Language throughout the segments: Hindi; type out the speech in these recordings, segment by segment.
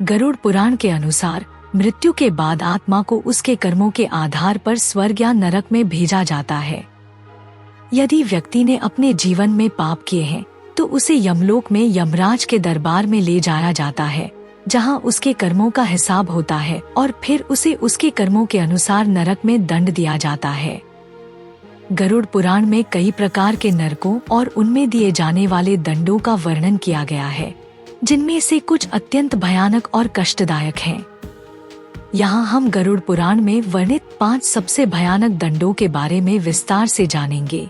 गरुड़ पुराण के अनुसार मृत्यु के बाद आत्मा को उसके कर्मों के आधार पर स्वर्ग या नरक में भेजा जाता है। यदि व्यक्ति ने अपने जीवन में पाप किए हैं तो उसे यमलोक में यमराज के दरबार में ले जाया जाता है, जहां उसके कर्मों का हिसाब होता है और फिर उसे उसके कर्मों के अनुसार नरक में दंड दिया जाता है। गरुड़ पुराण में कई प्रकार के नरकों और उनमें दिए जाने वाले दंडों का वर्णन किया गया है, जिनमें से कुछ अत्यंत भयानक और कष्टदायक हैं। यहाँ हम गरुड़ पुराण में वर्णित 5 सबसे भयानक दंडों के बारे में विस्तार से जानेंगे।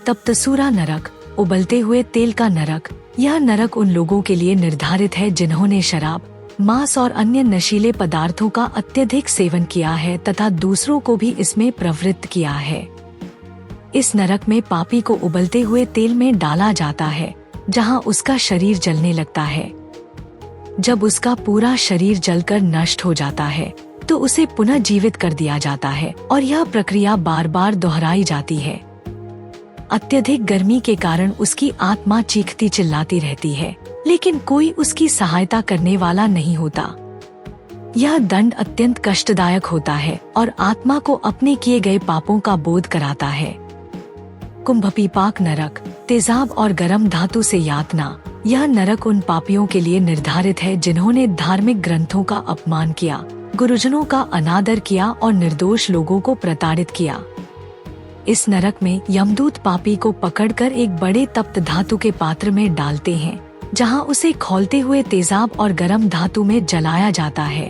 तप्तसूरा नरक, उबलते हुए तेल का नरक। यह नरक उन लोगों के लिए निर्धारित है जिन्होंने शराब, मांस और अन्य नशीले पदार्थों का अत्यधिक सेवन किया है तथा दूसरों को भी इसमें प्रवृत्त किया है। इस नरक में पापी को उबलते हुए तेल में डाला जाता है, जहां उसका शरीर जलने लगता है। जब उसका पूरा शरीर जलकर नष्ट हो जाता है तो उसे पुनः जीवित कर दिया जाता है और यह प्रक्रिया बार बार दोहराई जाती है। अत्यधिक गर्मी के कारण उसकी आत्मा चीखती चिल्लाती रहती है, लेकिन कोई उसकी सहायता करने वाला नहीं होता। यह दंड अत्यंत कष्टदायक होता है और आत्मा को अपने किए गए पापों का बोध कराता है। कुंभपीपाक नरक, तेजाब और गर्म धातु से यातना। यह नरक उन पापियों के लिए निर्धारित है जिन्होंने धार्मिक ग्रंथों का अपमान किया, गुरुजनों का अनादर किया और निर्दोष लोगों को प्रताड़ित किया। इस नरक में यमदूत पापी को पकड़कर एक बड़े तप्त धातु के पात्र में डालते हैं, जहां उसे खौलते हुए तेजाब और गर्म धातु में जलाया जाता है।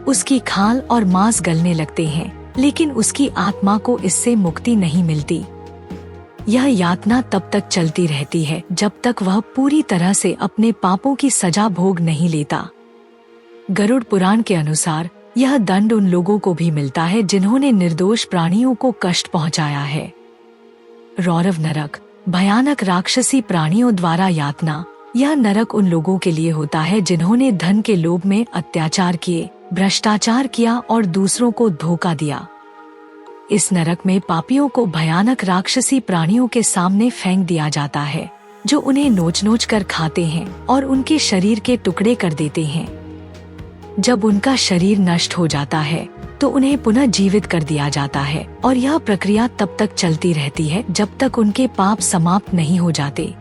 उसकी खाल और मांस गलने लगते हैं, लेकिन उसकी आत्मा को इससे मुक्ति नहीं मिलती। यह यातना तब तक चलती रहती है जब तक वह पूरी तरह से अपने पापों की सजा भोग नहीं लेता। गरुड़ पुराण के अनुसार यह दंड उन लोगों को भी मिलता है जिन्होंने निर्दोष प्राणियों को कष्ट पहुंचाया है। रौरव नरक, भयानक राक्षसी प्राणियों द्वारा यातना। यह नरक उन लोगों के लिए होता है जिन्होंने धन के लोभ में अत्याचार किए, भ्रष्टाचार किया और दूसरों को धोखा दिया। इस नरक में पापियों को भयानक राक्षसी प्राणियों के सामने फेंक दिया जाता है, जो उन्हें नोच नोच कर खाते हैं और उनके शरीर के टुकड़े कर देते हैं। जब उनका शरीर नष्ट हो जाता है तो उन्हें पुनः जीवित कर दिया जाता है और यह प्रक्रिया तब तक चलती रहती है जब तक उनके पाप समाप्त नहीं हो जाते।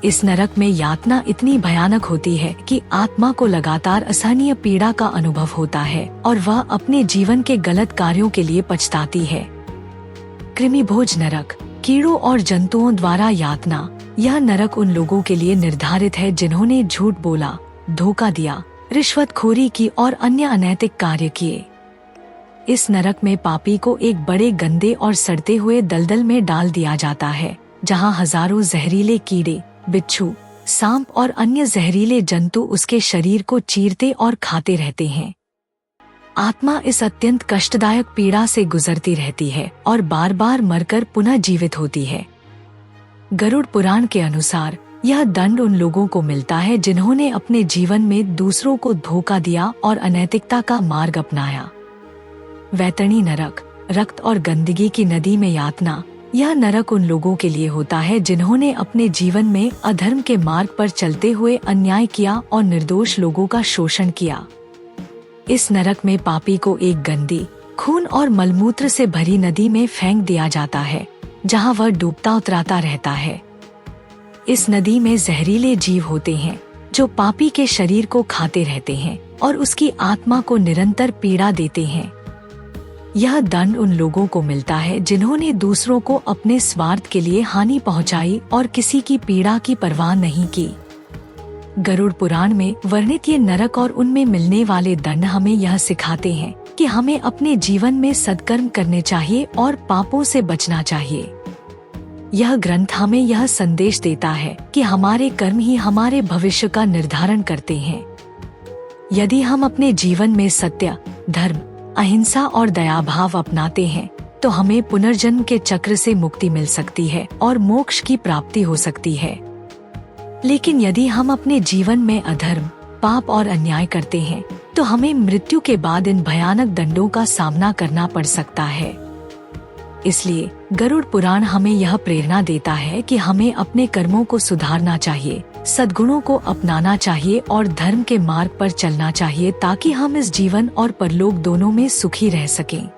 इस नरक में यातना इतनी भयानक होती है कि आत्मा को लगातार असहनीय पीड़ा का अनुभव होता है और वह अपने जीवन के गलत कार्यों के लिए पछताती है। कृमिभोज नरक, कीड़ों और जंतुओं द्वारा यातना। यह नरक उन लोगों के लिए निर्धारित है जिन्होंने झूठ बोला, धोखा दिया, रिश्वतखोरी की और अन्य अनैतिक कार्य किए। इस नरक में पापी को एक बड़े गंदे और सड़ते हुए दलदल में डाल दिया जाता है, जहां हजारों जहरीले कीड़े, बिच्छू, सांप और अन्य जहरीले जंतु उसके शरीर को चीरते और खाते रहते हैं। आत्मा इस अत्यंत कष्टदायक पीड़ा से गुजरती रहती है और बार बार मरकर पुनः जीवित होती है। गरुड़ पुराण के अनुसार यह दंड उन लोगों को मिलता है जिन्होंने अपने जीवन में दूसरों को धोखा दिया और अनैतिकता का मार्ग अपनाया। वैतरणी नरक, रक्त और गंदगी की नदी में यातना। यह नरक उन लोगों के लिए होता है जिन्होंने अपने जीवन में अधर्म के मार्ग पर चलते हुए अन्याय किया और निर्दोष लोगों का शोषण किया। इस नरक में पापी को एक गंदी, खून और मलमूत्र से भरी नदी में फेंक दिया जाता है, जहां वह डूबता उतराता रहता है। इस नदी में जहरीले जीव होते हैं जो पापी के शरीर को खाते रहते हैं और उसकी आत्मा को निरंतर पीड़ा देते हैं। यह दंड उन लोगों को मिलता है जिन्होंने दूसरों को अपने स्वार्थ के लिए हानि पहुंचाई और किसी की पीड़ा की परवाह नहीं की। गरुड़ पुराण में वर्णित ये नरक और उनमें मिलने वाले दंड हमें यह सिखाते हैं कि हमें अपने जीवन में सद्कर्म करने चाहिए और पापों से बचना चाहिए। यह ग्रंथ हमें यह संदेश देता है कि हमारे कर्म ही हमारे भविष्य का निर्धारण करते हैं। यदि हम अपने जीवन में सत्य, धर्म, अहिंसा और दयाभाव अपनाते हैं तो हमें पुनर्जन्म के चक्र से मुक्ति मिल सकती है और मोक्ष की प्राप्ति हो सकती है। लेकिन यदि हम अपने जीवन में अधर्म, पाप और अन्याय करते हैं तो हमें मृत्यु के बाद इन भयानक दंडों का सामना करना पड़ सकता है। इसलिए गरुड़ पुराण हमें यह प्रेरणा देता है कि हमें अपने कर्मों को सुधारना चाहिए सद्गुणों को अपनाना चाहिए और धर्म के मार्ग पर चलना चाहिए ताकि हम इस जीवन और परलोक दोनों में सुखी रह सकें।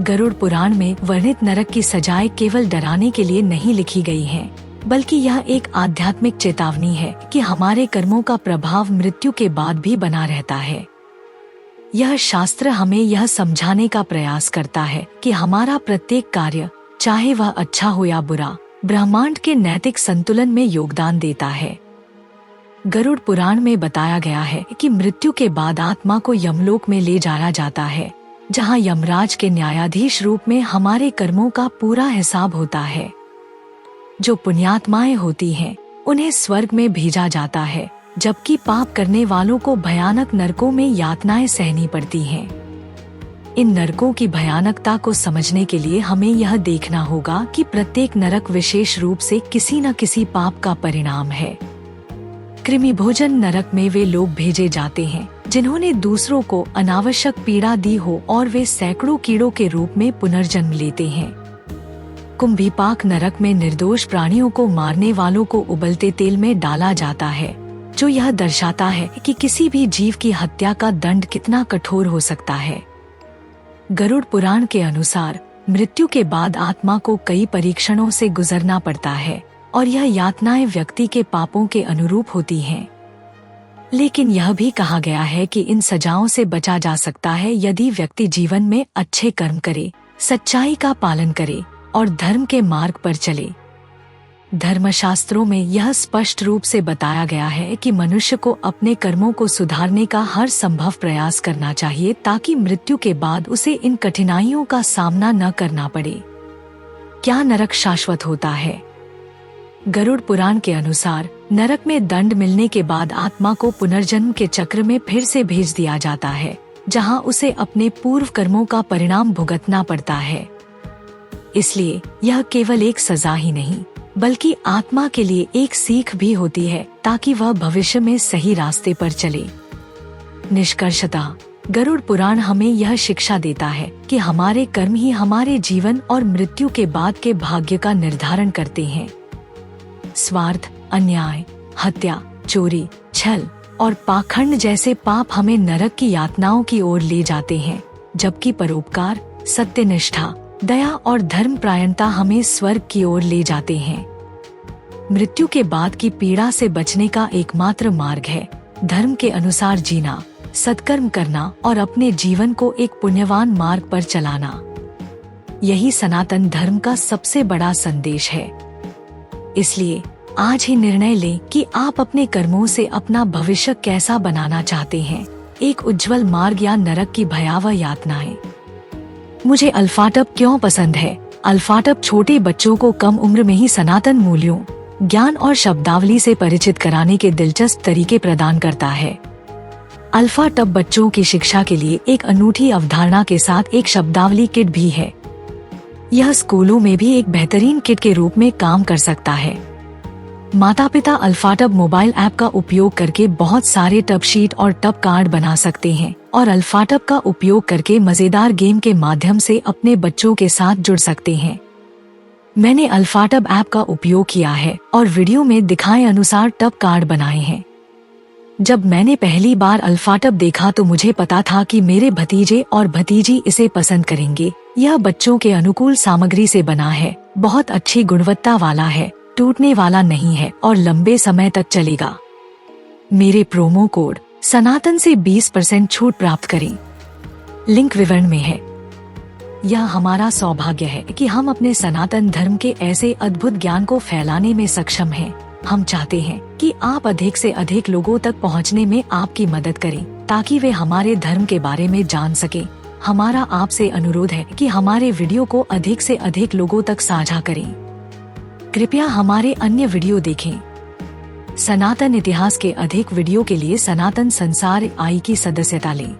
गरुड़ पुराण में वर्णित नरक की सजाएं केवल डराने के लिए नहीं लिखी गई हैं, बल्कि यह एक आध्यात्मिक चेतावनी है कि हमारे कर्मों का प्रभाव मृत्यु के बाद भी बना रहता है। यह शास्त्र हमें यह समझाने का प्रयास करता है कि हमारा प्रत्येक कार्य, चाहे वह अच्छा हो या बुरा, ब्रह्मांड के नैतिक संतुलन में योगदान देता है। गरुड़ पुराण में बताया गया है कि मृत्यु के बाद आत्मा को यमलोक में ले जाया जाता है, जहां यमराज के न्यायाधीश रूप में हमारे कर्मों का पूरा हिसाब होता है। जो पुण्यात्माएं होती हैं, उन्हें स्वर्ग में भेजा जाता है, जबकि पाप करने वालों को भयानक नरकों में यातनाएं सहनी पड़ती हैं। इन नरकों की भयानकता को समझने के लिए हमें यह देखना होगा कि प्रत्येक नरक विशेष रूप से किसी न किसी पाप का परिणाम है। कृमि भोजन नरक में वे लोग भेजे जाते हैं जिन्होंने दूसरों को अनावश्यक पीड़ा दी हो और वे सैकड़ों कीड़ों के रूप में पुनर्जन्म लेते हैं। कुंभीपाक नरक में निर्दोष प्राणियों को मारने वालों को उबलते तेल में डाला जाता है, जो यह दर्शाता है कि किसी भी जीव की हत्या का दंड कितना कठोर हो सकता है। गरुड़ पुराण के अनुसार मृत्यु के बाद आत्मा को कई परीक्षणों से गुजरना पड़ता है और यह यातनाएं व्यक्ति के पापों के अनुरूप होती हैं। लेकिन यह भी कहा गया है कि इन सजाओं से बचा जा सकता है यदि व्यक्ति जीवन में अच्छे कर्म करे, सच्चाई का पालन करे और धर्म के मार्ग पर चले। धर्मशास्त्रों में यह स्पष्ट रूप से बताया गया है कि मनुष्य को अपने कर्मों को सुधारने का हर संभव प्रयास करना चाहिए ताकि मृत्यु के बाद उसे इन कठिनाइयों का सामना न करना पड़े। क्या नरक शाश्वत होता है? गरुड़ पुराण के अनुसार नरक में दंड मिलने के बाद आत्मा को पुनर्जन्म के चक्र में फिर से भेज दिया जाता है, जहां उसे अपने पूर्व कर्मों का परिणाम भुगतना पड़ता है। इसलिए यह केवल एक सजा ही नहीं, बल्कि आत्मा के लिए एक सीख भी होती है ताकि वह भविष्य में सही रास्ते पर चले। निष्कर्षतः गरुड़ पुराण हमें यह शिक्षा देता है कि हमारे कर्म ही हमारे जीवन और मृत्यु के बाद के भाग्य का निर्धारण करते हैं। स्वार्थ, अन्याय, हत्या, चोरी, छल और पाखंड जैसे पाप हमें नरक की यातनाओं की ओर ले जाते हैं, जबकि परोपकार, सत्यनिष्ठा, दया और धर्म परायणता हमें स्वर्ग की ओर ले जाते हैं। मृत्यु के बाद की पीड़ा से बचने का एकमात्र मार्ग है धर्म के अनुसार जीना, सत्कर्म करना और अपने जीवन को एक पुण्यवान मार्ग पर चलाना। यही सनातन धर्म का सबसे बड़ा संदेश है। इसलिए आज ही निर्णय लें कि आप अपने कर्मों से अपना भविष्य कैसा बनाना चाहते हैं, एक उज्जवल मार्ग या नरक की भयावह यातनाएं। मुझे अल्फाटब क्यों पसंद है? अल्फाटब छोटे बच्चों को कम उम्र में ही सनातन मूल्यों, ज्ञान और शब्दावली से परिचित कराने के दिलचस्प तरीके प्रदान करता है। अल्फाटब बच्चों की शिक्षा के लिए एक अनूठी अवधारणा के साथ एक शब्दावली किट भी है। यह स्कूलों में भी एक बेहतरीन किट के रूप में काम कर सकता है। माता पिता अल्फाटब मोबाइल ऐप का उपयोग करके बहुत सारे टब शीट और टब कार्ड बना सकते हैं और अल्फाटब का उपयोग करके मजेदार गेम के माध्यम से अपने बच्चों के साथ जुड़ सकते हैं। मैंने अल्फाटब ऐप का उपयोग किया है और वीडियो में दिखाए अनुसार टब कार्ड बनाए हैं। जब मैंने पहली बार अल्फाटब देखा तो मुझे पता था कि मेरे भतीजे और भतीजी इसे पसंद करेंगे। यह बच्चों के अनुकूल सामग्री से बना है, बहुत अच्छी गुणवत्ता वाला है, टूटने वाला नहीं है और लंबे समय तक चलेगा। मेरे प्रोमो कोड सनातन से 20% छूट प्राप्त करें। लिंक विवरण में है। यह हमारा सौभाग्य है कि हम अपने सनातन धर्म के ऐसे अद्भुत ज्ञान को फैलाने में सक्षम हैं। हम चाहते हैं कि आप अधिक से अधिक लोगों तक पहुंचने में आपकी मदद करें ताकि वे हमारे धर्म के बारे में जान सकें। हमारा आपसे अनुरोध है कि हमारे वीडियो को अधिक से अधिक लोगों तक साझा करें। कृपया हमारे अन्य वीडियो देखें। सनातन इतिहास के अधिक वीडियो के लिए सनातन संसार आई की सदस्यता लें।